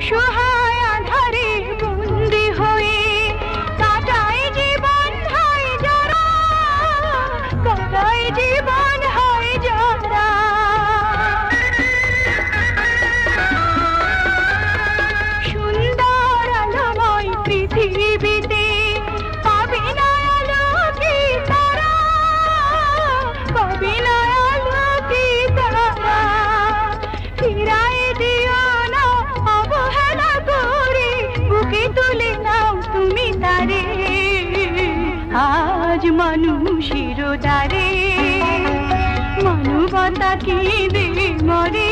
অসহায় আধারে বন্দি হয়ে কাটায় জীবন হয় যারা, কাটায় জীবন হয় যারা। সুন্দর আলোময় পৃথিবীতে পাবে না আলোকে তারা, পাবে না আলোকে তারা। ফিরায় দিও না অবহেলা করে, বুকে তুলে নাও তুমি তারে। আজ মানুষের দ্বারে মানবতা কি দে মরে।